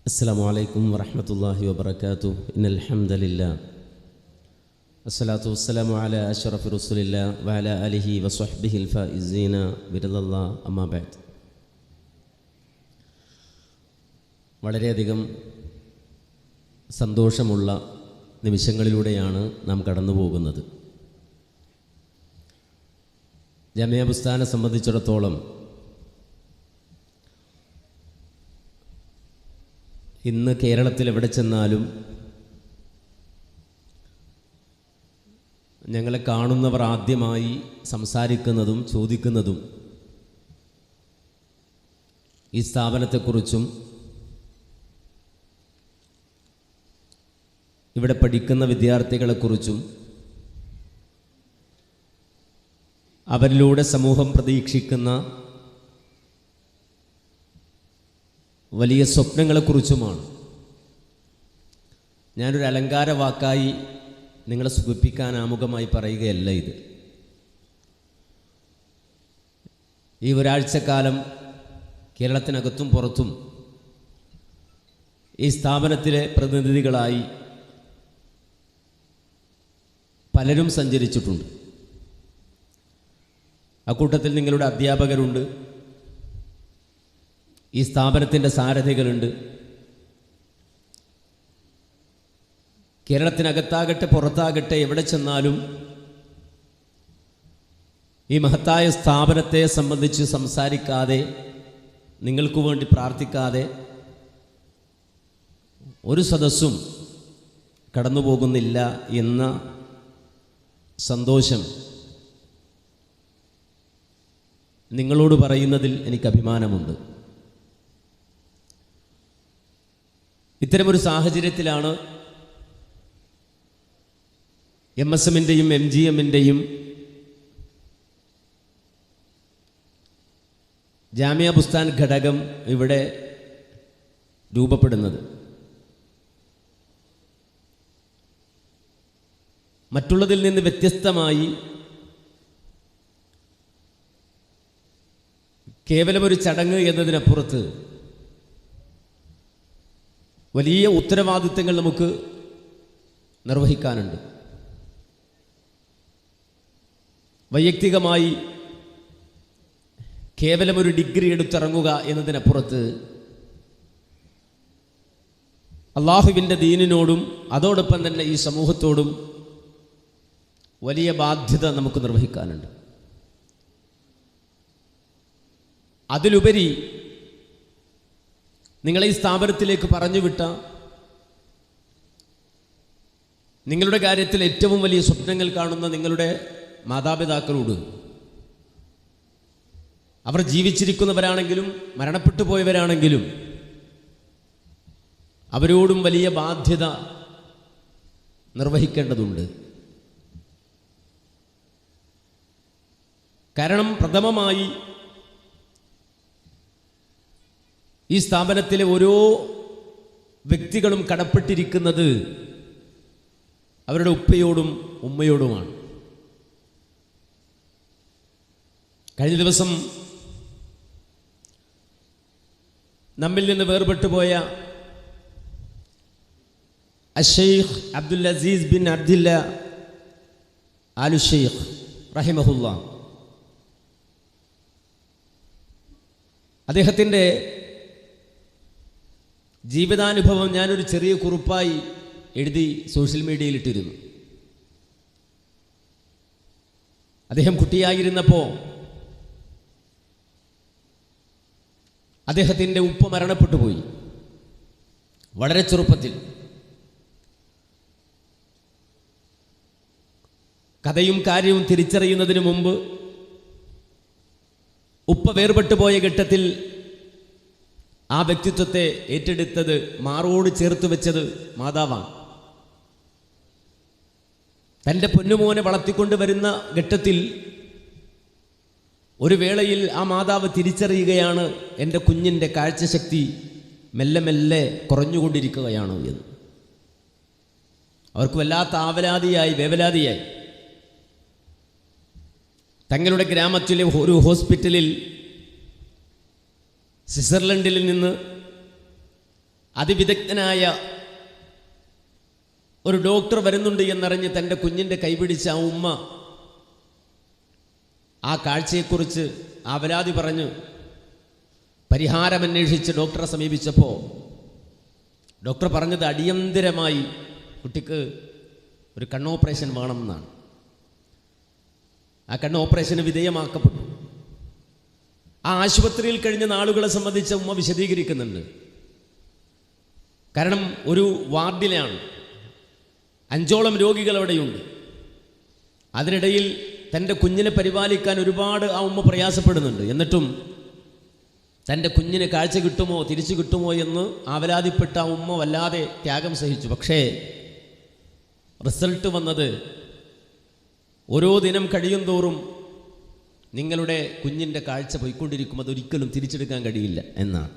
السلام عليكم ورحمة الله وبركاته إن الحمد لله الصلاة والسلام على أشرف رسول الله وعلى آله وصحبه الفائزين برضا الله أما بعد. വളരെയധികം സന്തോഷമുള്ള നിമിഷങ്ങളിലൂടെയാണ് നാം കടന്നു പോകുന്നത്. ജാമിയ ബുസ്താനെ സംബന്ധിച്ചിടത്തോളം ഇന്ന് കേരളത്തിൽ എവിടെ ചെന്നാലും ഞങ്ങളെ കാണുന്നവർ ആദ്യമായി സംസാരിക്കുന്നതും ചോദിക്കുന്നതും ഈ സ്ഥാപനത്തെക്കുറിച്ചും ഇവിടെ പഠിക്കുന്ന വിദ്യാർത്ഥികളെക്കുറിച്ചും അവരിലൂടെ സമൂഹം പ്രതീക്ഷിക്കുന്ന വലിയ സ്വപ്നങ്ങളെക്കുറിച്ചുമാണ്. ഞാനൊരു അലങ്കാര വാക്കായി നിങ്ങളെ സുഖിപ്പിക്കാൻ ആമുഖമായി പറയുകയല്ല ഇത്. ഈ ഒരാഴ്ചക്കാലം കേരളത്തിനകത്തും പുറത്തും ഈ സ്ഥാപനത്തിലെ പ്രതിനിധികളായി പലരും സഞ്ചരിച്ചിട്ടുണ്ട്. അക്കൂട്ടത്തിൽ നിങ്ങളുടെ അധ്യാപകരുണ്ട്, ഈ സ്ഥാപനത്തിൻ്റെ സാരഥികളുണ്ട്. കേരളത്തിനകത്താകട്ടെ പുറത്താകട്ടെ എവിടെ ചെന്നാലും ഈ മഹത്തായ സ്ഥാപനത്തെ സംബന്ധിച്ച് സംസാരിക്കാതെ, നിങ്ങൾക്ക് വേണ്ടി പ്രാർത്ഥിക്കാതെ ഒരു സദസ്സും കടന്നു പോകുന്നില്ല എന്ന സന്തോഷം നിങ്ങളോട് പറയുന്നതിൽ എനിക്ക് അഭിമാനമുണ്ട്. ഇത്തരമൊരു സാഹചര്യത്തിലാണ് MSMൻ്റെയും MGMൻ്റെയും ജാമിയ ബുസ്താൻ ഘടകം ഇവിടെ രൂപപ്പെടുന്നത്. മറ്റുള്ളതിൽ നിന്ന് വ്യത്യസ്തമായി കേവലമൊരു ചടങ്ങ് എന്നതിനപ്പുറത്ത് വലിയ ഉത്തരവാദിത്തങ്ങൾ നമുക്ക് നിർവഹിക്കാനുണ്ട്. വൈയക്തികമായി കേവലമൊരു ഡിഗ്രി എടുത്തിറങ്ങുക എന്നതിനപ്പുറത്ത് അള്ളാഹുവിൻ്റെ ദീനിനോടും അതോടൊപ്പം തന്നെ ഈ സമൂഹത്തോടും വലിയ ബാധ്യത നമുക്ക് നിർവഹിക്കാനുണ്ട്. അതിലുപരി നിങ്ങളെ ഈ സ്ഥാപനത്തിലേക്ക് പറഞ്ഞുവിട്ട, നിങ്ങളുടെ കാര്യത്തിൽ ഏറ്റവും വലിയ സ്വപ്നങ്ങൾ കാണുന്ന നിങ്ങളുടെ മാതാപിതാക്കളോട്, അവർ ജീവിച്ചിരിക്കുന്നവരാണെങ്കിലും മരണപ്പെട്ടു പോയവരാണെങ്കിലും അവരോടും വലിയ ബാധ്യത നിർവഹിക്കേണ്ടതുണ്ട്. കാരണം പ്രഥമമായി ഈ സ്ഥാപനത്തിലെ ഓരോ വ്യക്തികളും കടപ്പെട്ടിരിക്കുന്നത് അവരുടെ ഉപ്പയോടും ഉമ്മയോടുമാണ്. കഴിഞ്ഞ ദിവസം നമ്മിൽ നിന്ന് വേർപെട്ടു പോയ അഷെയ്ഖ് അബ്ദുൽ അസീസ് ബിൻ അബ്ദില്ല ആലു ഷെയ്ഖ് റഹിമഹുല്ല, അദ്ദേഹത്തിൻ്റെ ജീവിതാനുഭവം ഞാനൊരു ചെറിയ കുറിപ്പായി എഴുതി സോഷ്യൽ മീഡിയയിൽ ഇട്ടിരുന്നു. അദ്ദേഹം കുട്ടിയായിരുന്നപ്പോൾ അദ്ദേഹത്തിൻ്റെ ഉപ്പ മരണപ്പെട്ടു പോയി, വളരെ ചെറുപ്പത്തിൽ. കഥയും കാര്യവും തിരിച്ചറിയുന്നതിന് മുമ്പ് ഉപ്പ വേർപെട്ടു പോയ ഘട്ടത്തിൽ ആ വ്യക്തിത്വത്തെ ഏറ്റെടുത്തത്, മാറോട് ചേർത്ത് വെച്ചത് മാതാവാണ്. തൻ്റെ പൊന്നുമോനെ വളർത്തിക്കൊണ്ട് വരുന്ന ഘട്ടത്തിൽ ഒരു വേളയിൽ ആ മാതാവ് തിരിച്ചറിയുകയാണ്, എൻ്റെ കുഞ്ഞിൻ്റെ കാഴ്ചശക്തി മെല്ലെ മെല്ലെ കുറഞ്ഞുകൊണ്ടിരിക്കുകയാണ് എന്ന്. അവർക്ക് വല്ലാത്ത ആവലാതിയായി, വേവലാതിയായി. തങ്ങളുടെ ഗ്രാമത്തിലെ ഒരു ഹോസ്പിറ്റലിൽ സ്വിറ്റ്സർലൻഡിൽ നിന്ന് അതിവിദഗ്ധനായ ഒരു ഡോക്ടർ വരുന്നുണ്ട് എന്നറിഞ്ഞ് തൻ്റെ കുഞ്ഞിൻ്റെ കൈപിടിച്ച ആ ഉമ്മ ആ കാഴ്ചയെക്കുറിച്ച് അവലാതി പറഞ്ഞ് പരിഹാരമന്വേഷിച്ച് ഡോക്ടറെ സമീപിച്ചപ്പോൾ ഡോക്ടർ പറഞ്ഞത് അടിയന്തരമായി കുട്ടിക്ക് ഒരു കണ്ണോപ്പറേഷൻ വേണമെന്നാണ്. ആ കണ്ണ് ഓപ്പറേഷന് വിധേയമാക്കപ്പെട്ടു. ആ ആശുപത്രിയിൽ കഴിഞ്ഞ നാളുകളെ സംബന്ധിച്ച് ഉമ്മ വിശദീകരിക്കുന്നുണ്ട്. കാരണം ഒരു വാർഡിലാണ്, 5ഓളം രോഗികൾ അവിടെയുണ്ട്. അതിനിടയിൽ തൻ്റെ കുഞ്ഞിനെ പരിപാലിക്കാൻ ഒരുപാട് ആ ഉമ്മ പ്രയാസപ്പെടുന്നുണ്ട്. എന്നിട്ടും തൻ്റെ കുഞ്ഞിന് കാഴ്ച കിട്ടുമോ തിരിച്ചു കിട്ടുമോ എന്ന് ആവലാതിപ്പെട്ട ആ ഉമ്മ വല്ലാതെ ത്യാഗം സഹിച്ചു. പക്ഷേ റിസൾട്ട് വന്നത് ഓരോ ദിനം കഴിയും തോറും നിങ്ങളുടെ കുഞ്ഞിൻ്റെ കാഴ്ച പോയിക്കൊണ്ടിരിക്കും, അതൊരിക്കലും തിരിച്ചെടുക്കാൻ കഴിയില്ല എന്നാണ്.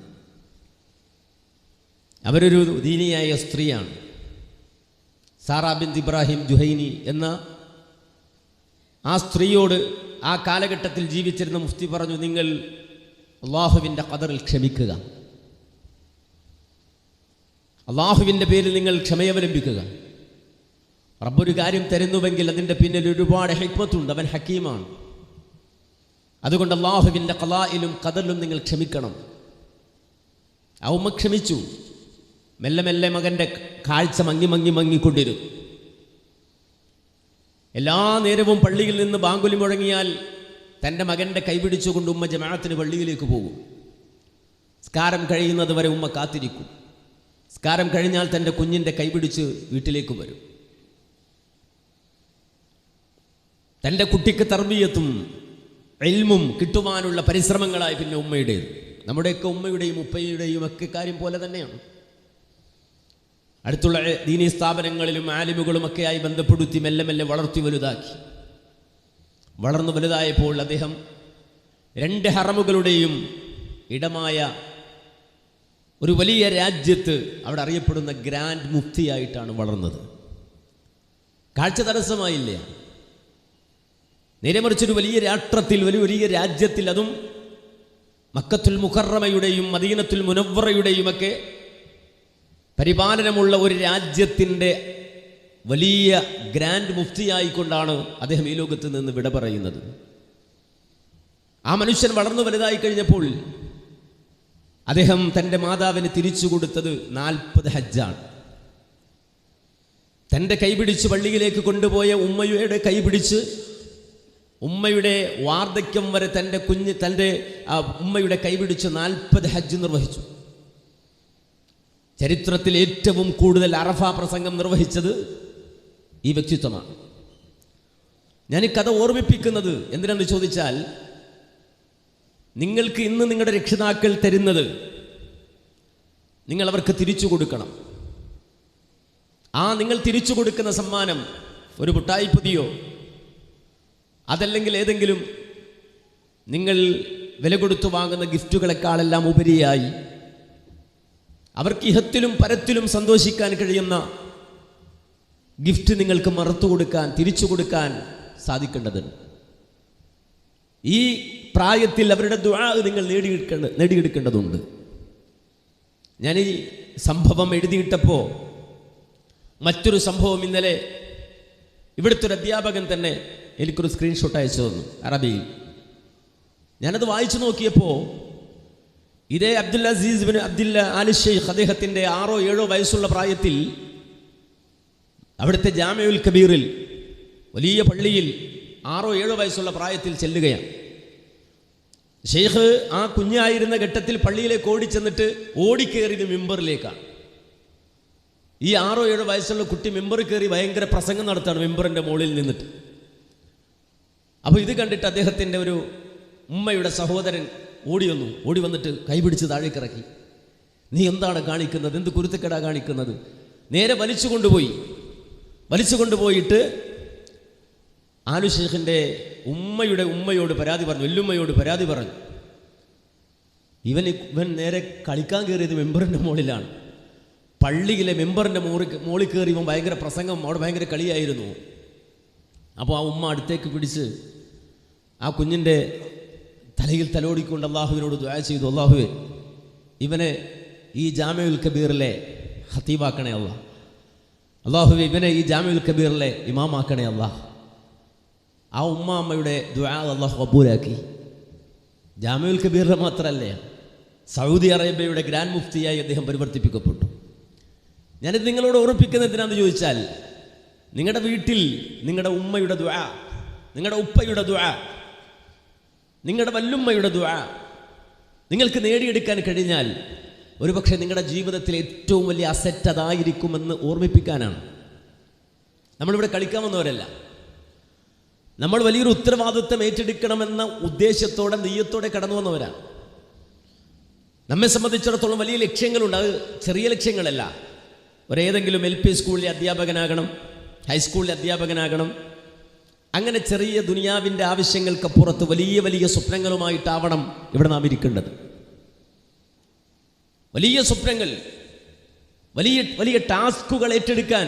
അവരൊരു ദീനിയായ സ്ത്രീയാണ്. സാറാ ബിൻത് ഇബ്രാഹിം ജുഹൈനി എന്ന ആ സ്ത്രീയോട് ആ കാലഘട്ടത്തിൽ ജീവിച്ചിരുന്ന മുഫ്തി പറഞ്ഞു, നിങ്ങൾ അള്ളാഹുവിൻ്റെ ഖദറിൽ ക്ഷമിക്കുക, അള്ളാഹുവിൻ്റെ പേരിൽ നിങ്ങൾ ക്ഷമയവലംബിക്കുക. റബ്ബൊരു കാര്യം തരുന്നുവെങ്കിൽ അതിൻ്റെ പിന്നിൽ ഒരുപാട് ഹിക്മത്തുണ്ട്, അവൻ ഹക്കീമാണ്. അതുകൊണ്ട് അള്ളാഹുവിൻ്റെ ഖലായിലും ഖദറിലും നിങ്ങൾ ക്ഷമിക്കണം. ആ ഉമ്മ ക്ഷമിച്ചു. മെല്ലെ മെല്ലെ മകൻ്റെ കാഴ്ച മങ്ങിക്കൊണ്ടിരുന്നു. എല്ലാ നേരവും പള്ളിയിൽ നിന്ന് ബാങ്കുലി മുഴങ്ങിയാൽ തൻ്റെ മകൻ്റെ കൈപിടിച്ചുകൊണ്ട് ഉമ്മ ജമാഅത്തിന് പള്ളിയിലേക്ക് പോകും. സ്കാരം കഴിയുന്നത് വരെ ഉമ്മ കാത്തിരിക്കും. സ്കാരം കഴിഞ്ഞാൽ തൻ്റെ കുഞ്ഞിൻ്റെ കൈപിടിച്ച് വീട്ടിലേക്ക് വരും. തൻ്റെ കുട്ടിക്ക് തർബിയത്തും ഇൽമും കിട്ടുവാനുള്ള പരിശ്രമങ്ങളായി പിന്നെ ഉമ്മയുടേത്. നമ്മുടെയൊക്കെ ഉമ്മയുടെയും ഉപ്പയുടെയും ഒക്കെ കാര്യം പോലെ തന്നെയാണ്. അടുത്തുള്ള ദീനീ സ്ഥാപനങ്ങളിലും ആലിമുകളുമൊക്കെയായി ബന്ധപ്പെടുത്തി മെല്ലെ മെല്ലെ വളർത്തി വലുതാക്കി. വളർന്നു വലുതായപ്പോൾ അദ്ദേഹം 2 ഹറമുകളുടെയും ഇടമായ ഒരു വലിയ രാജ്യത്ത് അവിടെ അറിയപ്പെടുന്ന ഗ്രാൻഡ് മുഫ്തിയായിട്ടാണ് വളർന്നത്. കാഴ്ച തടസ്സമായില്ല. നേരെ മറിച്ചൊരു വലിയ രാഷ്ട്രത്തിൽ, വലിയ രാജ്യത്തിൽ, അതും മക്കത്തുൽ മുകറമയുടെയും മദീനത്തുൽ മുനവ്വറയുടെയും ഒക്കെ പരിപാലനമുള്ള ഒരു രാജ്യത്തിൻ്റെ വലിയ ഗ്രാൻഡ് മുഫ്തിയായിക്കൊണ്ടാണ് അദ്ദേഹം ഈ ലോകത്ത് നിന്ന് വിട പറയുന്നത്. ആ മനുഷ്യൻ വളർന്നു വലുതായി കഴിഞ്ഞപ്പോൾ അദ്ദേഹം തൻ്റെ മാതാവിന് തിരിച്ചു കൊടുത്തത് 40 ഹജ്ജാണ്. തൻ്റെ കൈപിടിച്ച് പള്ളിയിലേക്ക് കൊണ്ടുപോയ ഉമ്മയുടെ കൈപിടിച്ച് ഉമ്മയുടെ വാർദ്ധക്യം വരെ തൻ്റെ ഉമ്മയുടെ കൈപിടിച്ച് 40 ഹജ്ജ് നിർവഹിച്ചു. ചരിത്രത്തിൽ ഏറ്റവും കൂടുതൽ അറഫ പ്രസംഗം നിർവഹിച്ചത് ഈ വ്യക്തിത്വമാണ്. ഞാൻ ഈ കഥ ഓർമ്മിപ്പിക്കുന്നത് എന്തിനാണെന്ന് ചോദിച്ചാൽ, നിങ്ങൾക്ക് ഇന്ന് നിങ്ങളുടെ രക്ഷിതാക്കൾ തരുന്നത് നിങ്ങൾ അവർക്ക് തിരിച്ചു കൊടുക്കണം. ആ നിങ്ങൾ തിരിച്ചു കൊടുക്കുന്ന സമ്മാനം ഒരു മുട്ടായിപ്പൊതിയോ അതല്ലെങ്കിൽ ഏതെങ്കിലും നിങ്ങൾ വില കൊടുത്തു വാങ്ങുന്ന ഗിഫ്റ്റുകളെക്കാളെല്ലാം ഉപരിയായി അവർക്ക് ഇഹത്തിലും പരത്തിലും സന്തോഷിക്കാൻ കഴിയുന്ന ഗിഫ്റ്റ് നിങ്ങൾക്ക് മറുത്തു കൊടുക്കാൻ, തിരിച്ചു കൊടുക്കാൻ സാധിക്കേണ്ടതുണ്ട്. ഈ പ്രായത്തിൽ അവരുടെ ദുആ നിങ്ങൾ നേടിയെടുക്കേണ്ടതുണ്ട്. ഞാൻ ഈ സംഭവം എഴുതിയിട്ടപ്പോൾ മറ്റൊരു സംഭവം ഇന്നലെ ഇവിടുത്തെ ഒരു അധ്യാപകൻ തന്നെ എനിക്കൊരു സ്ക്രീൻഷോട്ട് അയച്ചു തന്നു അറബിയിൽ. ഞാനത് വായിച്ചു നോക്കിയപ്പോൾ ഇതേ അബ്ദുൽ അസീസ് ബിൻ അബ്ദുല്ല ആലി ഷെയ്ഖ് അദ്ദേഹത്തിൻ്റെ 6 or 7 വയസ്സുള്ള പ്രായത്തിൽ അവിടുത്തെ ജാമിഉൽ കബീറിൽ വലിയ പള്ളിയിൽ 6 or 7 വയസ്സുള്ള പ്രായത്തിൽ ചെല്ലുകയാണ്. ഷെയ്ഖ് ആ കുഞ്ഞായിരുന്ന ഘട്ടത്തിൽ പള്ളിയിലേക്ക് ഓടിച്ചെന്നിട്ട് ഓടിക്കേറിയത് മിമ്പറിലേക്കാണ്. ഈ 6 or 7 വയസ്സുള്ള കുട്ടി മിമ്പറിൽ കയറി ഭയങ്കര പ്രസംഗം നടത്താണ് മിമ്പറിൻ്റെ മുകളിൽ നിന്നിട്ട്. അപ്പോൾ ഇത് കണ്ടിട്ട് അദ്ദേഹത്തിൻ്റെ ഒരു ഉമ്മയുടെ സഹോദരൻ ഓടി വന്നിട്ട് കൈപിടിച്ച് താഴേക്കിറക്കി. നീ എന്താണ് കാണിക്കുന്നത്? എന്ത് കുരുത്തക്കേടാ കാണിക്കുന്നത്? നേരെ വലിച്ചു കൊണ്ടുപോയിട്ട് ആലു ഷെയ്ഖിൻ്റെ ഉമ്മയോട് പരാതി പറഞ്ഞു, വല്ലുമ്മയോട് പരാതി പറഞ്ഞു. ഇവൻ നേരെ കളിക്കാൻ കയറിയത് മെമ്പറിൻ്റെ മുകളിലാണ്. പള്ളിയിലെ മെമ്പറിൻ്റെ മുകളിൽ കയറി ഇവൻ ഭയങ്കര പ്രസംഗം, അവിടെ ഭയങ്കര കളിയായിരുന്നു. അപ്പോൾ ആ ഉമ്മ അടുത്തേക്ക് പിടിച്ച് ആ കുഞ്ഞിൻ്റെ തലയിൽ തലോടിക്കൊണ്ട് അള്ളാഹുവിനോട് ദുആ ചെയ്തു, അള്ളാഹുവേ ഇവനെ ഈ ജാമിഉൽ കബീറിലെ ഖതീബാക്കണേ അല്ലാ. അല്ലാഹുവേ ഇവനെ ഈ ജാമിഉൽ കബീറിലെ ഇമാമാക്കണേ അല്ലാ. ആ ഉമ്മാമ്മയുടെ ദുആ അല്ലാഹു ഖബൂലാക്കി. ജാമിഉൽ കബീറിലെ മാത്രമല്ല, സൗദി അറേബ്യയുടെ ഗ്രാൻഡ് മുഫ്തിയായി അദ്ദേഹം പരിവർത്തിപ്പിക്കപ്പെട്ടു. ഞാനിത് നിങ്ങളോട് ഓർമ്മിപ്പിക്കുന്നത് എന്തിനാണെന്ന് ചോദിച്ചാൽ, നിങ്ങളുടെ വീട്ടിൽ നിങ്ങളുടെ ഉമ്മയുടെ ദുആ, നിങ്ങളുടെ ഉപ്പയുടെ ദുആ, നിങ്ങളുടെ വല്ലുമ്മയുടെ ദുആ നിങ്ങൾക്ക് നേടിയെടുക്കാൻ കഴിഞ്ഞാൽ ഒരുപക്ഷെ നിങ്ങളുടെ ജീവിതത്തിലെ ഏറ്റവും വലിയ അസറ്റ് അതായിരിക്കുമെന്ന് ഓർമ്മിപ്പിക്കാനാണ്. നമ്മളിവിടെ കളിക്കാൻ വന്നവരല്ല. നമ്മൾ വലിയൊരു ഉത്തരവാദിത്വം ഏറ്റെടുക്കണമെന്ന ഉദ്ദേശത്തോടെ നെയ്യത്തോടെ കടന്നു വന്നവരാണ്. നമ്മെ സംബന്ധിച്ചിടത്തോളം വലിയ ലക്ഷ്യങ്ങളുണ്ട്. അത് ചെറിയ ലക്ഷ്യങ്ങളല്ല. ഒരേതെങ്കിലും LP സ്കൂളിലെ അധ്യാപകനാകണം, ഹൈസ്കൂളിലെ അധ്യാപകനാകണം, അങ്ങനെ ചെറിയ ദുനിയാവിൻ്റെ ആവശ്യങ്ങൾക്കപ്പുറത്ത് വലിയ വലിയ സ്വപ്നങ്ങളുമായിട്ടാവണം ഇവിടെ നാം ഇരിക്കേണ്ടത്. വലിയ സ്വപ്നങ്ങൾ, വലിയ വലിയ ടാസ്കുകൾ ഏറ്റെടുക്കാൻ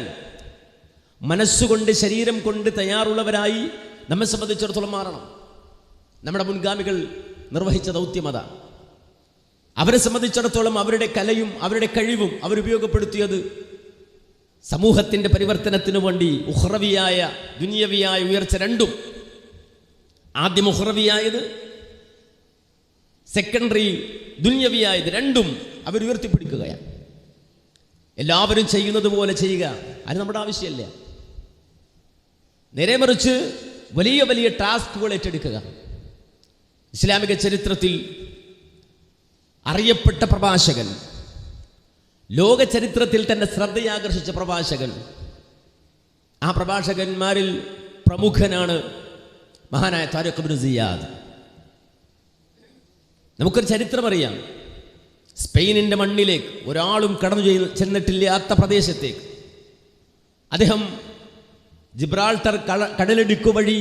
മനസ്സുകൊണ്ട് ശരീരം കൊണ്ട് തയ്യാറുള്ളവരായി നമ്മെ സംബന്ധിച്ചിടത്തോളം മാറണം. നമ്മുടെ മുൻഗാമികൾ നിർവഹിച്ച ദൗത്യം അതാണ്. അവരെ സംബന്ധിച്ചിടത്തോളം അവരുടെ കലയും അവരുടെ കഴിവും അവരുപയോഗപ്പെടുത്തിയത് സമൂഹത്തിൻ്റെ പരിവർത്തനത്തിനു വേണ്ടി ഉഖ്റവിയായ ദുനിയവിയായ ഉയർച്ച രണ്ടും. ആദ്യം ഉഖ്റവിയായത്, സെക്കൻഡറി ദുനിയവിയായത് രണ്ടും അവരുയർത്തിപ്പിടിക്കുകയാണ്. എല്ലാവരും ചെയ്യുന്നത് പോലെ ചെയ്യുക അത് നമ്മുടെ ആവശ്യമല്ല. നേരെ മറിച്ച് വലിയ വലിയ ടാസ്കുകൾ ഏറ്റെടുക്കുക. ഇസ്ലാമിക ചരിത്രത്തിൽ അറിയപ്പെട്ട പ്രഭാഷകൻ, ലോക ചരിത്രത്തിൽ തന്നെ ശ്രദ്ധയാകർഷിച്ച പ്രഭാഷകൻ, ആ പ്രഭാഷകന്മാരിൽ പ്രമുഖനാണ് മഹാനായ താരിഖ് ഇബ്നു സിയാദ്. നമുക്കൊരു ചരിത്രം അറിയാം. സ്പെയിനിൻ്റെ മണ്ണിലേക്ക് ഒരാളും കടന്നു ചെന്നിട്ടില്ലാത്ത പ്രദേശത്തേക്ക് അദ്ദേഹം ജിബ്രാൾട്ടർ കടലിടുക്ക് വഴി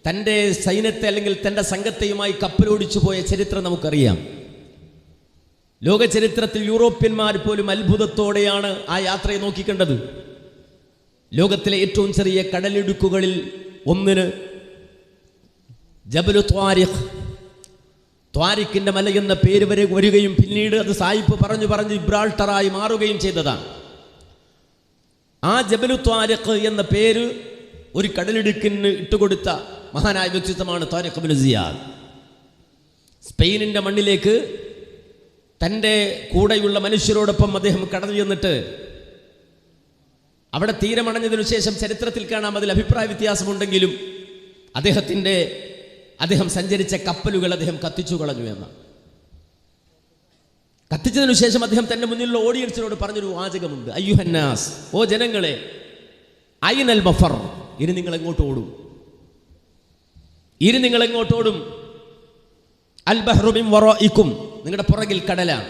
തൻ്റെ സൈന്യത്തെ അല്ലെങ്കിൽ തൻ്റെ സംഘത്തെയുമായി കപ്പലോടിച്ചു പോയ ചരിത്രം നമുക്കറിയാം. ലോക ചരിത്രത്തിൽ യൂറോപ്യന്മാർ പോലും അത്ഭുതത്തോടെയാണ് ആ യാത്രയെ നോക്കിക്കണ്ടത്. ലോകത്തിലെ ഏറ്റവും ചെറിയ കടലിടുക്കുകളിൽ ഒന്നിന് ജബലു ത്വാരിഖിൻ്റെ മല എന്ന പേര് വരെ വരികയും പിന്നീട് അത് സായിപ്പ് പറഞ്ഞു പറഞ്ഞ് ജിബ്രാൾട്ടറായി മാറുകയും ചെയ്തതാണ്. ആ ജബലു ത്വാരിഖ് എന്ന പേര് ഒരു കടലിടുക്കിന് ഇട്ടുകൊടുത്ത മഹാനായ വ്യക്തിത്വമാണ് താരിഖ് ഇബ്നു സിയാദ്. സ്പെയിനിൻ്റെ മണ്ണിലേക്ക് തൻ്റെ കൂടെയുള്ള മനുഷ്യരോടൊപ്പം അദ്ദേഹം കടന്നു ചെന്നിട്ട് അവിടെ തീരമണഞ്ഞതിനു ശേഷം ചരിത്രത്തിൽ കാണാം, അതിൽ അഭിപ്രായ വ്യത്യാസമുണ്ടെങ്കിലും അദ്ദേഹം സഞ്ചരിച്ച കപ്പലുകൾ അദ്ദേഹം കത്തിച്ചു കളഞ്ഞു എന്ന്. കത്തിച്ചതിനു ശേഷം അദ്ദേഹം തൻ്റെ മുന്നിലുള്ള ഓഡിയൻസിനോട് പറഞ്ഞൊരു വാചകമുണ്ട്, അയ്യുഹന്നാസ്, ഓ ജനങ്ങളെ, ഐനൽ മഫർ, ഇനി നിങ്ങൾ എങ്ങോട്ട് ഓടും? ഇനി നിങ്ങൾ എങ്ങോട്ട് ഓടും? അൽ ബഹ്റു മിൻ വറാഇക്കും, നിങ്ങളുടെ പുറകിൽ കടലാണ്.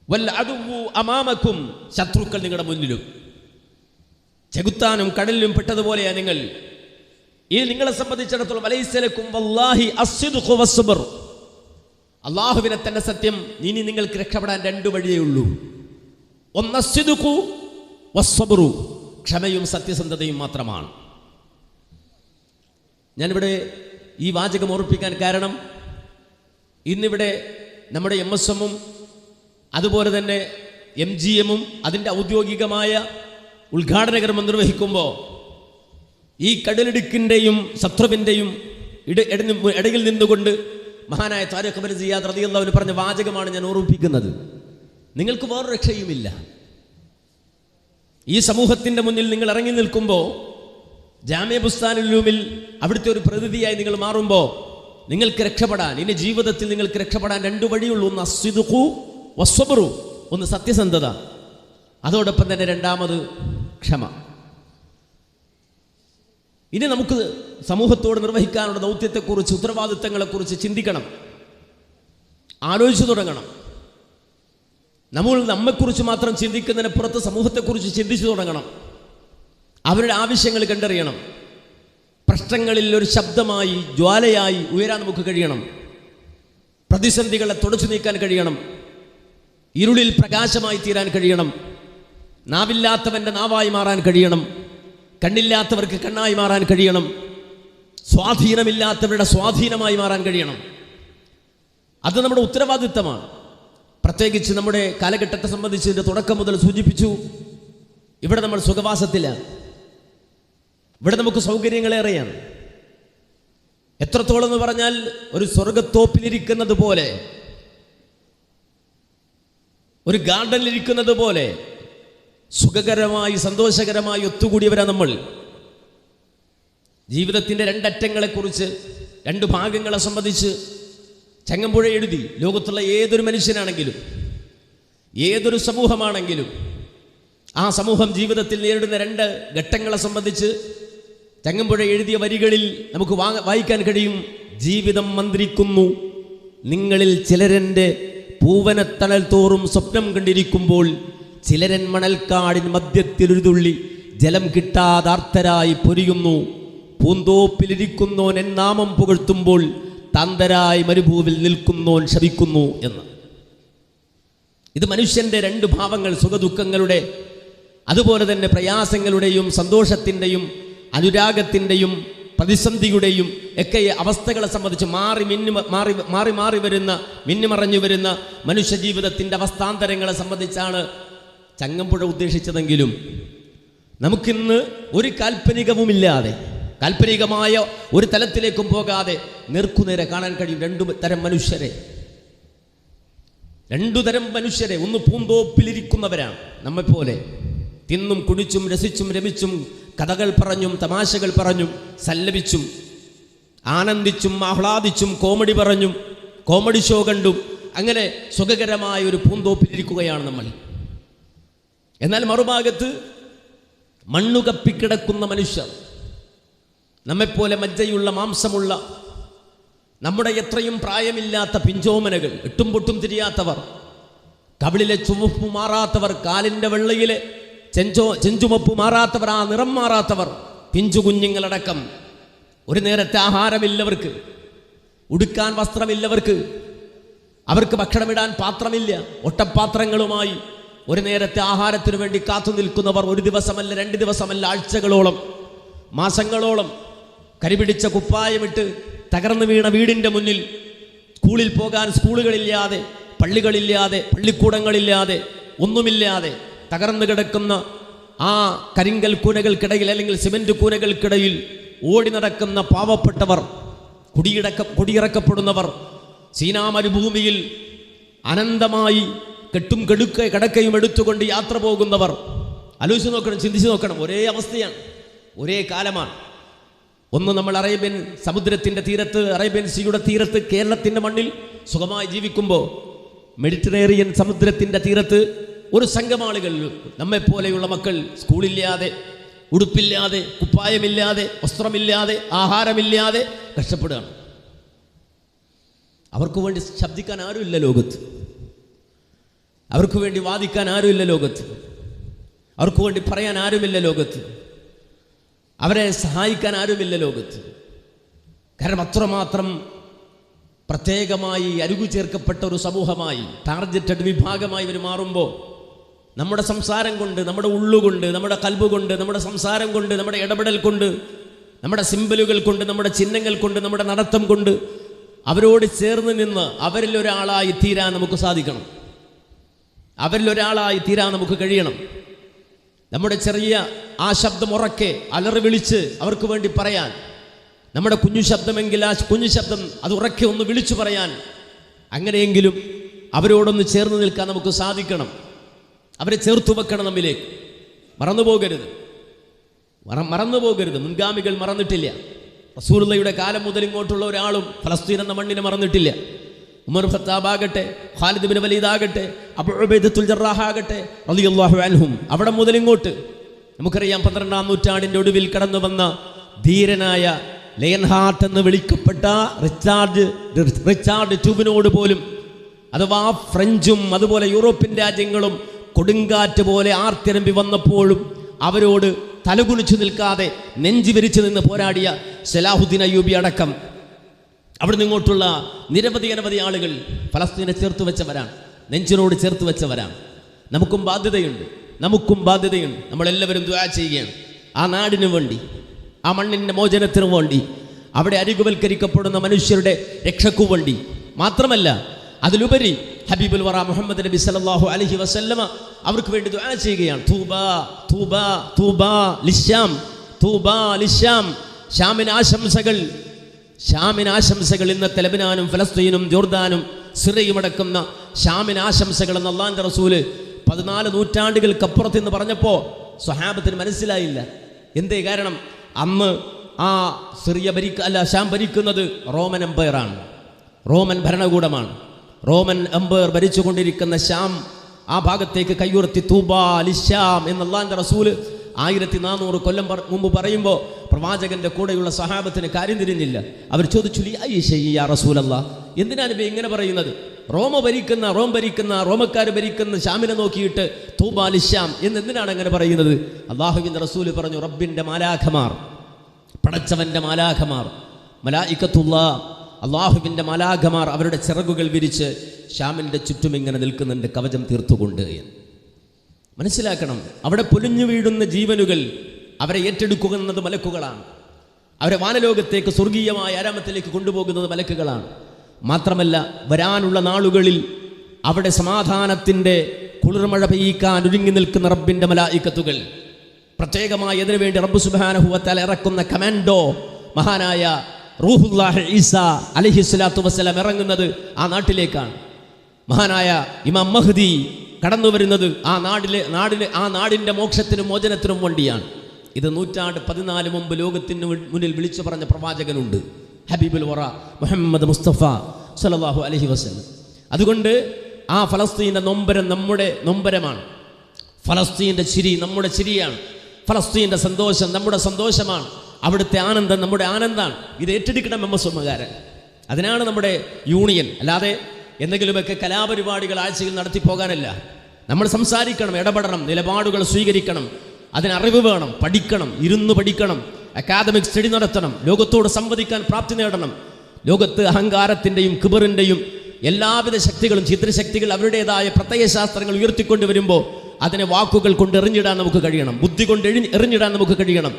വൽ അദുവു അമാമക്കും, ശത്രുക്കൾ നിങ്ങളുടെ മുന്നിലും. ചെകുത്താനും കടലിലും പെട്ടതുപോലെയാണ് നിങ്ങൾ. ഇനി നിങ്ങളെ സംബന്ധിച്ചിടത്തോളം അലൈസലക്കും വല്ലാഹി അസ്സിദ്ഖു വസ്സബ്ർ, അല്ലാഹുവിനെ തന്നെ സത്യം, ഇനി നിങ്ങൾക്ക് രക്ഷപ്പെടാൻ രണ്ടു വഴിയേ ഉള്ളൂ. ഒന്ന് അസ്സിദ്ഖു വസ്സബ്റു, ക്ഷമയും സത്യസന്ധതയും മാത്രമാണ്. ഞാനിവിടെ ഈ വാചകം ഓർപ്പിക്കാൻ കാരണം, ഇന്നിവിടെ നമ്മുടെ MSM-ഉം അതുപോലെ തന്നെ MGM-ഉം അതിൻ്റെ ഔദ്യോഗികമായ ഉദ്ഘാടന കർമ്മം നിർവഹിക്കുമ്പോൾ ഈ കടലിടുക്കിൻ്റെയും ശത്രുവിൻ്റെയും ഇടയിൽ നിന്നുകൊണ്ട് മഹാനായ താരിഖ് ഇബ്നു സിയാദ് റളിയല്ലാഹു അൻഹു പറഞ്ഞ വാചകമാണ് ഞാൻ ഓർമ്മിപ്പിക്കുന്നത്. നിങ്ങൾക്ക് വേറൊരു രക്ഷയുമില്ല. ഈ സമൂഹത്തിൻ്റെ മുന്നിൽ നിങ്ങൾ ഇറങ്ങി നിൽക്കുമ്പോൾ, ജാമിഅ ബുസ്താനുൽ ഉലൂമിൽ അവിടുത്തെ ഒരു പ്രതിനിധിയായി നിങ്ങൾ മാറുമ്പോൾ നിങ്ങൾക്ക് രക്ഷപ്പെടാൻ, ഇനി ജീവിതത്തിൽ നിങ്ങൾക്ക് രക്ഷപ്പെടാൻ രണ്ടു വഴിയുള്ളൂ. ഒന്ന് അസ്സിദ്ഖു വസ്സബ്റു, ഒന്ന് സത്യസന്ധത, അതോടൊപ്പം തന്നെ രണ്ടാമത് ക്ഷമ. ഇനി നമുക്ക് സമൂഹത്തോട് നിർവഹിക്കാനുള്ള ദൗത്യത്തെക്കുറിച്ച്, ഉത്തരവാദിത്തങ്ങളെക്കുറിച്ച് ചിന്തിക്കണം, ആലോചിച്ചു തുടങ്ങണം. നമ്മൾ നമ്മെക്കുറിച്ച് മാത്രം ചിന്തിക്കുന്നതിനപ്പുറത്ത് സമൂഹത്തെക്കുറിച്ച് ചിന്തിച്ചു തുടങ്ങണം. അവരുടെ ആവശ്യങ്ങൾ കണ്ടറിയണം. പ്രശ്നങ്ങളിൽ ഒരു ശബ്ദമായി, ജ്വാലയായി ഉയരാൻ നമുക്ക് കഴിയണം. പ്രതിസന്ധികളെ തുടച്ചു നീക്കാൻ കഴിയണം. ഇരുളിൽ പ്രകാശമായി തീരാൻ കഴിയണം. നാവില്ലാത്തവൻ്റെ നാവായി മാറാൻ കഴിയണം. കണ്ണില്ലാത്തവർക്ക് കണ്ണായി മാറാൻ കഴിയണം. സ്വാധീനമില്ലാത്തവരുടെ സ്വാധീനമായി മാറാൻ കഴിയണം. അത് നമ്മുടെ ഉത്തരവാദിത്തമാണ്. പ്രത്യേകിച്ച് നമ്മുടെ കാലഘട്ടത്തെ സംബന്ധിച്ച് ഇതിൻ്റെ തുടക്കം മുതൽ സൂചിപ്പിച്ചു. ഇവിടെ നമ്മൾ സുഖവാസത്തിലാണ്. ഇവിടെ നമുക്ക് സൗകര്യങ്ങളേറെയാണ്. എത്രത്തോളം എന്ന് പറഞ്ഞാൽ ഒരു സ്വർഗത്തോപ്പിലിരിക്കുന്നത് പോലെ, ഒരു ഗാർഡനിലിരിക്കുന്നത് പോലെ സുഖകരമായി സന്തോഷകരമായി ഒത്തുകൂടിയവരാണ് നമ്മൾ. ജീവിതത്തിൻ്റെ രണ്ടറ്റങ്ങളെക്കുറിച്ച്, രണ്ട് ഭാഗങ്ങളെ സംബന്ധിച്ച് ചങ്ങമ്പുഴ എഴുതി. ലോകത്തുള്ള ഏതൊരു മനുഷ്യനാണെങ്കിലും, ഏതൊരു സമൂഹമാണെങ്കിലും, ആ സമൂഹം ജീവിതത്തിൽ നേരിടുന്ന രണ്ട് ഘട്ടങ്ങളെ സംബന്ധിച്ച് ചങ്ങമ്പുഴ എഴുതിയ വരികളിൽ നമുക്ക് വായിക്കാൻ കഴിയും. ജീവിതം മന്ത്രിക്കുന്നു, നിങ്ങളിൽ ചിലരെൻ്റെ പൂവനത്തണൽ തോറും സ്വപ്നം കണ്ടിരിക്കുമ്പോൾ, ചിലരൻ മണൽക്കാടിൻ മധ്യത്തിലൊരു തുള്ളി ജലം കിട്ടാതാർത്തരായി പൊരിയുന്നു, പൂന്തോപ്പിലിരിക്കുന്നോൻ എൻ നാമം പുകഴ്ത്തുമ്പോൾ താന്തരായി മരുഭൂവിൽ നിൽക്കുന്നോൻ ശപിക്കുന്നു എന്ന്. ഇത് മനുഷ്യൻ്റെ രണ്ട് ഭാവങ്ങൾ, സുഖദുഃഖങ്ങളുടെ, അതുപോലെ തന്നെ പ്രയാസങ്ങളുടെയും സന്തോഷത്തിൻ്റെയും അനുരാഗത്തിൻ്റെയും പ്രതിസന്ധിയുടെയും ഒക്കെ അവസ്ഥകളെ സംബന്ധിച്ച് മാറി വരുന്ന, മിന്നിമറഞ്ഞു വരുന്ന മനുഷ്യജീവിതത്തിൻ്റെ അവസ്ഥാന്തരങ്ങളെ സംബന്ധിച്ചാണ് ചങ്ങമ്പുഴ ഉദ്ദേശിച്ചതെങ്കിലും നമുക്കിന്ന് ഒരു കാൽപ്പനികവുമില്ലാതെ, കാൽപ്പനികമായ ഒരു തലത്തിലേക്കും പോകാതെ നേർക്കുനേരെ കാണാൻ കഴിയും രണ്ടു തരം മനുഷ്യരെ. ഒന്ന് പൂന്തോപ്പിലിരിക്കുന്നവരാണ് നമ്മെപ്പോലെ, തിന്നും കുടിച്ചും രസിച്ചും രമിച്ചും കഥകൾ പറഞ്ഞും തമാശകൾ പറഞ്ഞും സല്ലപിച്ചും ആനന്ദിച്ചും ആഹ്ലാദിച്ചും കോമഡി പറഞ്ഞും കോമഡി ഷോ കണ്ടും അങ്ങനെ സുഖകരമായ ഒരു പൂന്തോപ്പിലിരിക്കുകയാണ് നമ്മൾ. എന്നാൽ മറുഭാഗത്ത് മണ്ണു കപ്പിക്കിടക്കുന്ന മനുഷ്യർ, നമ്മെപ്പോലെ മജ്ജയുള്ള മാംസമുള്ള, നമ്മുടെ എത്രയും പ്രായമില്ലാത്ത പിഞ്ചോമനകൾ, എട്ടും പൊട്ടും തിരിയാത്തവർ, കവിളിലെ ചുവപ്പ് മാറാത്തവർ, കാലിൻ്റെ വെള്ളയിലെ ചെഞ്ചുമപ്പ് മാറാത്തവർ, ആ നിറം മാറാത്തവർ, പിഞ്ചു കുഞ്ഞുങ്ങളടക്കം, ഒരു നേരത്തെ ആഹാരമില്ലവർക്ക്, ഉടുക്കാൻ വസ്ത്രമില്ലവർക്ക്, അവർക്ക് ഭക്ഷണമിടാൻ പാത്രമില്ല, ഒട്ടപ്പാത്രങ്ങളുമായി ഒരു നേരത്തെ ആഹാരത്തിനു വേണ്ടി കാത്തു നിൽക്കുന്നവർ, ഒരു ദിവസമല്ല 2 ദിവസമല്ല, ആഴ്ചകളോളം മാസങ്ങളോളം കരിപിടിച്ച കുപ്പായമിട്ട് തകർന്നു വീണ വീടിൻ്റെ മുന്നിൽ, സ്കൂളിൽ പോകാൻ സ്കൂളുകളില്ലാതെ, പള്ളികളില്ലാതെ, പള്ളിക്കൂടങ്ങളില്ലാതെ, ഒന്നുമില്ലാതെ തകർന്നു കിടക്കുന്ന ആ കരിങ്കൽ കൂനകൾക്കിടയിൽ അല്ലെങ്കിൽ സിമന്റ് കൂനകൾക്കിടയിൽ ഓടി നടക്കുന്ന പാവപ്പെട്ടവർ, കുടിയിറക്കപ്പെടുന്നവർ, സീനാ മരുഭൂമിയിൽ അനന്തമായി കെട്ടും കടക്കയും എടുത്തുകൊണ്ട് യാത്ര പോകുന്നവർ, ആലോചിച്ച് നോക്കണം, ചിന്തിച്ച് നോക്കണം. ഒരേ അവസ്ഥയാണ്, ഒരേ കാലമാണ്. ഒന്ന് നമ്മൾ അറേബ്യൻ സമുദ്രത്തിൻ്റെ തീരത്ത്, അറേബ്യൻ സീയുടെ തീരത്ത്, കേരളത്തിൻ്റെ മണ്ണിൽ സുഖമായി ജീവിക്കുമ്പോൾ, മെഡിറ്ററേനിയൻ സമുദ്രത്തിൻ്റെ തീരത്ത് ഒരു സംഘം ആളുകൾ, നമ്മെപ്പോലെയുള്ള മക്കൾ, സ്കൂളില്ലാതെ, ഉടുപ്പില്ലാതെ, കുപ്പായമില്ലാതെ, വസ്ത്രമില്ലാതെ, ആഹാരമില്ലാതെ കഷ്ടപ്പെടുകയാണ്. അവർക്ക് വേണ്ടി ശബ്ദിക്കാൻ ആരുമില്ല ലോകത്ത്, അവർക്ക് വേണ്ടി വാദിക്കാൻ ആരുമില്ല ലോകത്ത്, അവർക്ക് വേണ്ടി പറയാൻ ആരുമില്ല ലോകത്ത്, അവരെ സഹായിക്കാൻ ആരുമില്ല ലോകത്ത്. കാരണം അത്രമാത്രം പ്രത്യേകമായി അരുകു ചേർക്കപ്പെട്ട ഒരു സമൂഹമായി, ടാർഗറ്റഡ് വിഭാഗമായി ഇവർ മാറുമ്പോൾ നമ്മുടെ സംസാരം കൊണ്ട്, നമ്മുടെ ഉള്ളുകൊണ്ട്, നമ്മുടെ കൽബ് കൊണ്ട്, നമ്മുടെ സംസാരം കൊണ്ട്, നമ്മുടെ ഇടപെടൽ കൊണ്ട്, നമ്മുടെ സിംബലുകൾ കൊണ്ട്, നമ്മുടെ ചിഹ്നങ്ങൾ കൊണ്ട്, നമ്മുടെ നടത്തം കൊണ്ട് അവരോട് ചേർന്ന് നിന്ന് അവരിൽ ഒരാളായി തീരാൻ നമുക്ക് സാധിക്കണം, അവരിൽ ഒരാളായി തീരാൻ നമുക്ക് കഴിയണം. നമ്മുടെ ചെറിയ ആ ശബ്ദം ഉറക്കെ അലറി വിളിച്ച് അവർക്ക് വേണ്ടി പറയാൻ, നമ്മുടെ കുഞ്ഞു ശബ്ദമെങ്കിൽ ആ കുഞ്ഞു ശബ്ദം അത് ഉറക്കെ ഒന്ന് വിളിച്ചു പറയാൻ, അങ്ങനെയെങ്കിലും അവരോടൊന്ന് ചേർന്ന് നിൽക്കാൻ നമുക്ക് സാധിക്കണം. അവരെ ചേർത്തു വെക്കണം നമ്മിലേക്ക്. മറന്നു പോകരുത്. മുൻഗാമികൾ മറന്നിട്ടില്ല. റസൂലുള്ളാഹിയുടെ കാലം മുതൽ ഇങ്ങോട്ടുള്ള ഒരാളും ഫലസ്തീൻ എന്ന മണ്ണിനെ മറന്നിട്ടില്ല. ഉമർ ഖത്താബ് ആകട്ടെ, ഖാലിദ് ബിൻ വലീദ് ആകട്ടെ, അബൂ ഉബൈദത്തുൽ ജറാഹ് ആകട്ടെ റളിയല്ലാഹു അൻഹും, അവിടെ മുതൽ ഇങ്ങോട്ട് നമുക്കറിയാം 12-ാം നൂറ്റാണ്ടിൻ്റെ ഒടുവിൽ കടന്നു വന്ന ധീരനായ ലയൺ ഹാർട്ട് എന്ന് വിളിക്കപ്പെട്ട റിച്ചാർഡ് ട്യൂബിനോട് പോലും, അഥവാ ഫ്രഞ്ചും അതുപോലെ യൂറോപ്യൻ രാജ്യങ്ങളും കൊടുങ്കാറ്റ് പോലെ ആർത്തിരമ്പി വന്നപ്പോഴും അവരോട് തലകുനിച്ചു നിൽക്കാതെ നെഞ്ചു വിരിച്ചു നിന്ന് പോരാടിയ സലാഹുദ്ദീൻ അയ്യൂബി അടക്കം അവിടെ നിങ്ങോട്ടുള്ള നിരവധി ആളുകൾ ഫലസ്തീനെ ചേർത്ത് വെച്ചവരാണ്, നെഞ്ചിനോട് ചേർത്ത് വെച്ചവരാണ്. നമുക്കും ബാധ്യതയുണ്ട്. നമ്മളെല്ലാവരും ദുആ ചെയ്യുകയാണ് ആ നാടിനു വേണ്ടി, ആ മണ്ണിൻ്റെ മോചനത്തിനു വേണ്ടി, അവിടെ അരികുവൽക്കരിക്കപ്പെടുന്ന മനുഷ്യരുടെ രക്ഷയ്ക്കു വേണ്ടി. മാത്രമല്ല അതിലുപരി ഹബീബുൽ വറ മുഹമ്മദ് നബി സല്ലല്ലാഹു അലൈഹി വസല്ലമ അവർക്ക് വേണ്ടി ദുആ ചെയ്യുകയാണ്. തൂബാ തൂബാ തൂബാ ലിശ്ശാം, തൂബാ ലിശ്ശാം. ഷാമിന് ആശംസകൾ. ഇന്നത്തെ ലബനാനും ഫലസ്തീനും ജോർദാനും സിറിയയും അടക്കുന്ന ഷാമിന് ആശംസകൾ എന്ന് അള്ളാഹിന്റെ റസൂല് 14 നൂറ്റാണ്ടുകൾക്കപ്പുറത്ത് എന്ന് പറഞ്ഞപ്പോൾ സ്വഹാബത്തിന് മനസ്സിലായില്ല. എന്തേ കാരണം? അന്ന് ആ ഷാം ഭരിക്കുന്നത് റോമൻ എംപയറാണ്, റോമൻ ഭരണകൂടമാണ്. റോമൻ എംപയർ ഭരിച്ചുകൊണ്ടിരിക്കുന്ന ഷാം ആ ഭാഗത്തേക്ക് കയ്യുയർത്തി തൂബാ ലിശ്ശാം എന്ന് അള്ളാഹിന്റെ റസൂല് 1400 കൊല്ലം മുമ്പ് പറയുമ്പോൾ പ്രവാചകന്റെ കൂടെയുള്ള സഹാബത്തിന് കാര്യം തിരിഞ്ഞില്ല. അവർ ചോദിച്ചു, യാ റസൂലല്ലാഹ്, എന്തിനാണ് നബി ഇങ്ങനെ പറയുന്നത്? റോമക്കാർ ഭരിക്കുന്ന ഷാമിനെ നോക്കിയിട്ട് തൂബാ ലിശ്ശാം എന്തിനാണ് അങ്ങനെ പറയുന്നത്? അള്ളാഹുവിന്റെ റസൂല് പറഞ്ഞു, റബ്ബിന്റെ മാലാഖമാർ, പടച്ചവന്റെ മാലാഖമാർ, മലായികത്തുല്ലാഹ്, അള്ളാഹുവിന്റെ മാലാഖമാർ അവരുടെ ചിറകുകൾ വിരിച്ച് ഷാമിന്റെ ചുറ്റും ഇങ്ങനെ നിൽക്കുന്നുണ്ട്, കവചം തീർത്തുകൊണ്ട്. മനസ്സിലാക്കണം, അവിടെ പൊലിഞ്ഞു വീഴുന്ന ജീവനുകൾ അവരെ ഏറ്റെടുക്കുന്നത് മലക്കുകളാണ്. അവരെ വാനലോകത്തേക്ക് സ്വർഗീയമായ ആരാമത്തിലേക്ക് കൊണ്ടുപോകുന്നത് മലക്കുകളാണ്. മാത്രമല്ല, വരാനുള്ള നാളുകളിൽ അവിടെ സമാധാനത്തിൻ്റെ കുളിർമഴ പെയ്യിക്കാൻ ഒരുങ്ങി നിൽക്കുന്ന റബ്ബിൻ്റെ മലായികത്തുകൾ, പ്രത്യേകമായി അതിനു വേണ്ടി റബ്ബ് സുബ്ഹാനഹു വ തആല ഇറക്കുന്ന കമാൻഡോ മഹാനായ റൂഹുല്ലാഹി ഈസ അലൈഹിസ്സലാത്തു വസ്സലാം ഇറങ്ങുന്നത് ആ നാട്ടിലേക്കാണ്. മഹാനായ ഇമാം മഹ്ദി കടന്നു വരുന്നത് ആ നാടിൻ്റെ മോക്ഷത്തിനും മോചനത്തിനും വേണ്ടിയാണ്. ഇത് 14 മുമ്പ് ലോകത്തിന് മുന്നിൽ വിളിച്ചു പറഞ്ഞ പ്രവാചകനുണ്ട്, ഹബീബുൽ വറ മുഹമ്മദ് മുസ്തഫ സല്ലല്ലാഹു അലൈഹി വസല്ലം. അതുകൊണ്ട് ആ ഫലസ്തീൻ്റെ നൊമ്പരം നമ്മുടെ നൊമ്പരമാണ്, ഫലസ്തീൻ്റെ ചിരി നമ്മുടെ ചിരിയാണ്, ഫലസ്തീൻ്റെ സന്തോഷം നമ്മുടെ സന്തോഷമാണ്, അവിടുത്തെ ആനന്ദം നമ്മുടെ ആനന്ദമാണ്. ഇത് ഏറ്റെടുക്കണം എംഎസ്എമ്മുകാരൻ. അതിനാണ് നമ്മുടെ യൂണിയൻ. അല്ലാതെ എന്തെങ്കിലുമൊക്കെ കലാപരിപാടികൾ ആഴ്ചയിൽ നടത്തിപ്പോകാനല്ല. നമ്മൾ സംസാരിക്കണം, ഇടപെടണം, നിലപാടുകൾ സ്വീകരിക്കണം, അതിനറിവ് വേണം, പഠിക്കണം, ഇരുന്ന് പഠിക്കണം, അക്കാദമിക് സ്റ്റഡി നടത്തണം, ലോകത്തോട് സംവദിക്കാൻ പ്രാപ്തി നേടണം. ലോകത്ത് അഹങ്കാരത്തിൻ്റെയും കിബറിൻ്റെയും എല്ലാവിധ ശക്തികളും, ചിത്രശക്തികൾ അവരുടേതായ പ്രത്യയശാസ്ത്രങ്ങൾ ഉയർത്തിക്കൊണ്ടുവരുമ്പോൾ അതിനെ വാക്കുകൾ കൊണ്ട് എറിഞ്ഞിടാൻ നമുക്ക് കഴിയണം, ബുദ്ധി കൊണ്ട് എറിഞ്ഞിടാൻ നമുക്ക് കഴിയണം.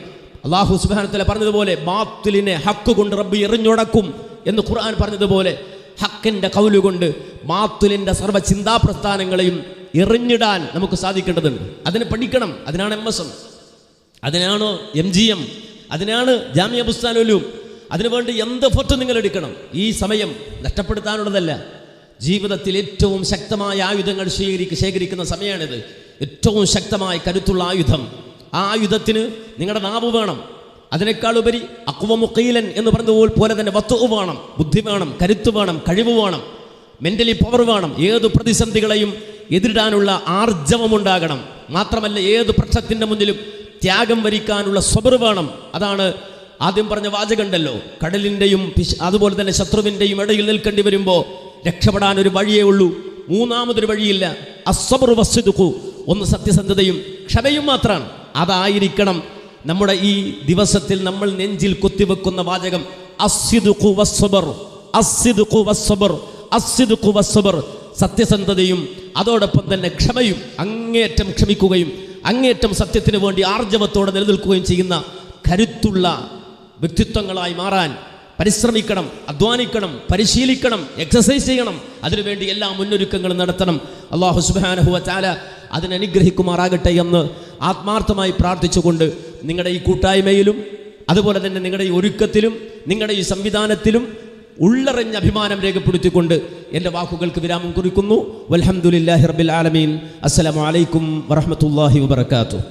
അല്ലാഹു സുബ്ഹാനഹു വ തആല പറഞ്ഞതുപോലെ ബാത്തിലിനെ ഹക്ക് കൊണ്ട് റബ്ബ് എറിഞ്ഞുടക്കും എന്ന് ഖുർആൻ പറഞ്ഞതുപോലെ ഹക്കിൻ്റെ കൗലുകൊണ്ട് ബാത്തിലിൻ്റെ സർവ്വ ചിന്താപ്രസ്ഥാനങ്ങളെയും എറിഞ്ഞിടാൻ നമുക്ക് സാധിക്കേണ്ടതുണ്ട്. അതിനെ പഠിക്കണം. അതിനാണ് MSM, അതിനാണ് MGM, അതിനാണ് ജാമിയ ബുസ്താനുൽ ഉലൂം. അതിനുവേണ്ടി എന്ത് എഫർട്ട് നിങ്ങൾ എടുക്കണം. ഈ സമയം നഷ്ടപ്പെടുത്താനുള്ളതല്ല. ജീവിതത്തിൽ ഏറ്റവും ശക്തമായ ആയുധങ്ങൾ ശേഖരിക്കുന്ന സമയമാണിത്. ഏറ്റവും ശക്തമായ കരുത്തുള്ള ആയുധം. ആ ആയുധത്തിന് നിങ്ങളുടെ നാവ് വേണം. അതിനേക്കാൾ ഉപരി അഖ്വമു ഖീലൻ എന്ന് പറഞ്ഞതുപോലെ തന്നെ വത്തു വേണം, ബുദ്ധി വേണം, കരുത്ത് വേണം, കഴിവ് വേണം, മെന്റലി പവർ വേണം. ഏത് പ്രതിസന്ധികളെയും എതിരിടാനുള്ള ആർജവമുണ്ടാകണം. മാത്രമല്ല, ഏത് പ്രശ്നത്തിൻ്റെ മുന്നിലും ത്യാഗം വരിക്കാനുള്ള സ്വബർ വേണം. അതാണ് ആദ്യം പറഞ്ഞ വാചകമുണ്ടല്ലോ, കടലിൻ്റെയും അതുപോലെ തന്നെ ശത്രുവിൻ്റെയും ഇടയിൽ നിൽക്കേണ്ടി വരുമ്പോൾ രക്ഷപ്പെടാൻ ഒരു വഴിയേ ഉള്ളൂ, മൂന്നാമതൊരു വഴിയില്ല. അസ്സബ്റു വസ്സിദ്ഖു, ഒന്ന് സത്യസന്ധതയും ക്ഷമയും മാത്രമാണ്. അതായിരിക്കണം നമ്മുടെ ഈ ദിവസത്തിൽ നമ്മൾ നെഞ്ചിൽ കൊത്തിവെക്കുന്ന വാചകം. അസ്സിദ്ഖു വസ്സബ്ർ, അസ്സിദ്ഖു വസ്സബ്ർ, അസ്സിദ്ഖു വസ്സബ്ർ. സത്യസന്ധതയും അതോടൊപ്പം തന്നെ ക്ഷമയും, അങ്ങേയറ്റം ക്ഷമിക്കുകയും അങ്ങേയറ്റം സത്യത്തിന് വേണ്ടി ആർജവത്തോടെ നിലനിൽക്കുകയും ചെയ്യുന്ന കരുത്തുള്ള വ്യക്തിത്വങ്ങളായി മാറാൻ പരിശ്രമിക്കണം, അധ്വാനിക്കണം, പരിശീലിക്കണം, എക്സസൈസ് ചെയ്യണം. അതിനുവേണ്ടി എല്ലാ മുന്നൊരുക്കങ്ങളും നടത്തണം. അല്ലാഹു സുബ്ഹാനഹു വ തആല അതിനനുഗ്രഹിക്കുമാറാകട്ടെ എന്ന് ആത്മാർത്ഥമായി പ്രാർത്ഥിച്ചുകൊണ്ട് നിങ്ങളുടെ ഈ കൂട്ടായ്മയിലും അതുപോലെ തന്നെ നിങ്ങളുടെ ഈ ഒരുക്കത്തിലും നിങ്ങളുടെ ഈ സംവിധാനത്തിലും ഉള്ളറിഞ്ഞ അഭിമാനം രേഖപ്പെടുത്തിക്കൊണ്ട് എൻ്റെ വാക്കുകൾക്ക് വിരാമം കുറിക്കുന്നു. വൽഹംദുലില്ലാഹി റബ്ബിൽ ആലമീൻ. അസ്സലാമു അലൈക്കും വറഹ്മത്തുള്ളാഹി വബറകാതുഹു.